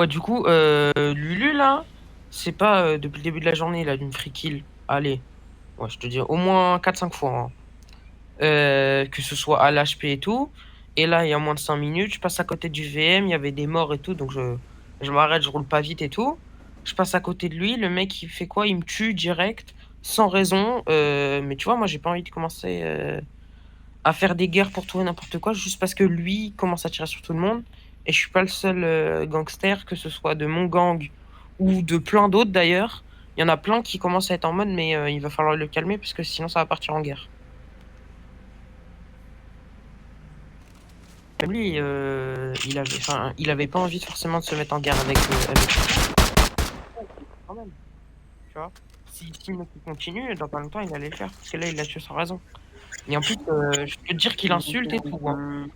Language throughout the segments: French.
Ouais, du coup, Lulu, là, c'est pas depuis le début de la journée, il a dû me free kill. Allez, ouais, je te dis au moins 4-5 fois, hein. Que ce soit à l'HP et tout. Et là, il y a moins de 5 minutes, je passe à côté du VM, il y avait des morts et tout, donc je m'arrête, je roule pas vite et tout. Je passe à côté de lui, le mec, il fait quoi? Il me tue direct, sans raison. Mais tu vois, moi, j'ai pas envie de commencer à faire des guerres pour tout et n'importe quoi, juste parce que lui commence à tirer sur tout le monde. Et je suis pas le seul gangster, que ce soit de mon gang ou de plein d'autres d'ailleurs. Il y en a plein qui commencent à être en mode, mais il va falloir le calmer, parce que sinon ça va partir en guerre. Même lui, il avait pas envie forcément de se mettre en guerre avec quand même, tu vois. Si le mec il continue, dans pas longtemps, il allait le faire, parce que là, il l'a tué sans raison. Et en plus, je peux te dire qu'il insulte et tout, hein.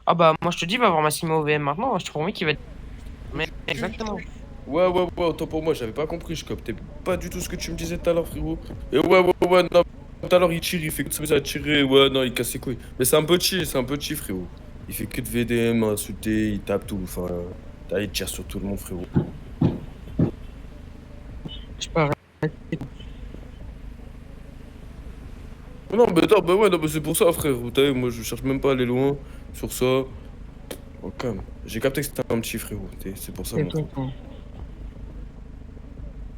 Ah bah, moi, je te dis, va voir Massimo OVM maintenant, je te promets qu'il va être... Mais exactement. Ouais, autant pour moi, j'avais pas compris, je captais pas du tout ce que tu me disais tout à l'heure, frérot. Et ouais, non, tout à l'heure il tire, il fait que de ça à tirer, ouais, non, il casse ses couilles. Mais c'est un petit, frérot. Il fait que de VDM, insulter, il tape tout, enfin, il tire sur tout le monde, frérot. Je peux Non, mais attends, bah ouais, non, mais c'est pour ça, frère. Vous savez, moi, je cherche même pas à aller loin sur ça. Oh, calme. J'ai capté que c'était un petit, frérot. C'est pour ça, c'est mon tout. frérot.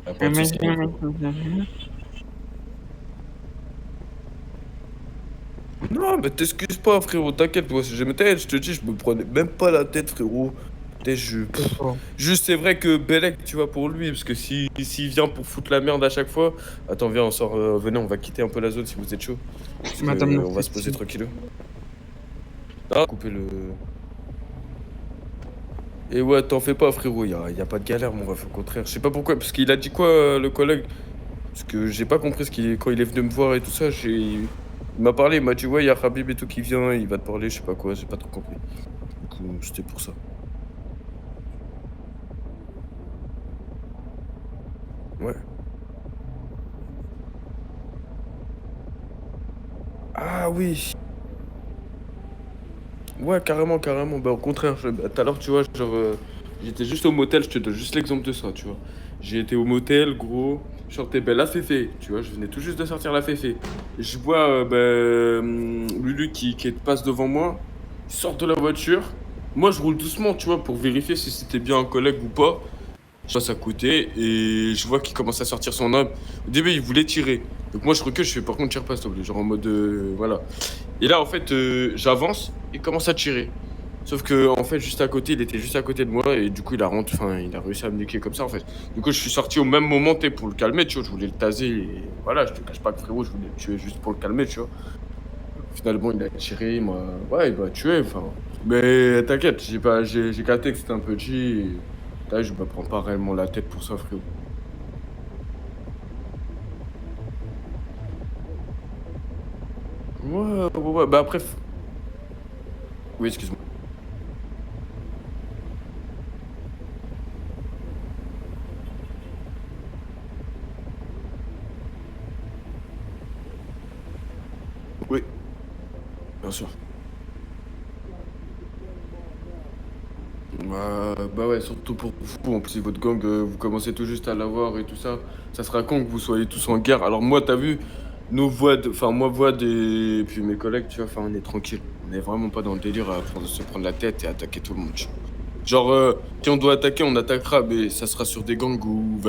Y'a pas de soucis, mon frérot. Non, mais t'excuses pas, frérot, t'inquiète, moi, si jamais t'inquiète, je te dis, je me prenais même pas la tête, frérot. Juste, c'est vrai que Belek, tu vois, pour lui, parce que s'il vient pour foutre la merde à chaque fois. Attends, viens, on sort, venez, on va quitter un peu la zone si vous êtes chaud. Parce que, Madame on va se poser tranquillou. Ah, couper le. Et ouais, t'en fais pas, frérot, y a pas de galère, mon ref, au contraire. Je sais pas pourquoi, parce qu'il a dit quoi, le collègue? Parce que j'ai pas compris quand il est venu me voir et tout ça, il m'a parlé, il m'a dit, ouais, y a Habib et tout qui vient, il va te parler, je sais pas quoi, j'ai pas trop compris. Du coup, c'était pour ça. Ouais. Ah oui. Ouais, carrément. Bah, au contraire, bah, tout à l'heure, tu vois, genre, j'étais juste au motel, je te donne juste l'exemple de ça, tu vois. J'ai été au motel, gros, je sortais, ben, la féfé, tu vois, je venais tout juste de sortir la féfé. Je vois, Lulu qui passe devant moi, il sort de la voiture. Moi, je roule doucement, tu vois, pour vérifier si c'était bien un collègue ou pas. Je passe à côté et je vois qu'il commence à sortir son arme. Au début, il voulait tirer. Donc moi, je recule, je fais par contre, tire pas, s'il te plaît. Genre en mode, voilà. Et là, en fait, j'avance, il commence à tirer. Sauf que, en fait, juste à côté, il était juste à côté de moi et du coup, il a réussi à me niquer comme ça, en fait. Du coup, je suis sorti au même moment, t'es, pour le calmer, tu vois. Je voulais le taser et voilà, je te cache pas que frérot, je voulais le tuer juste pour le calmer, tu vois. Finalement, il a tiré, ouais, il m'a tué, enfin. Mais t'inquiète, j'ai capté que c'était un petit. Et... Là, je me prends pas réellement la tête pour ça, frérot. Ouais, bah après. Oui, excuse-moi. Oui, bien sûr. Bah ouais, surtout pour vous, en plus, si votre gang, vous commencez tout juste à l'avoir et tout ça, ça sera con que vous soyez tous en guerre. Alors moi, t'as vu, enfin moi, Void et puis mes collègues, tu vois, enfin on est tranquille. On est vraiment pas dans le délire à se prendre la tête et attaquer tout le monde. Tu vois. Genre, si on doit attaquer, on attaquera, mais ça sera sur des gangs où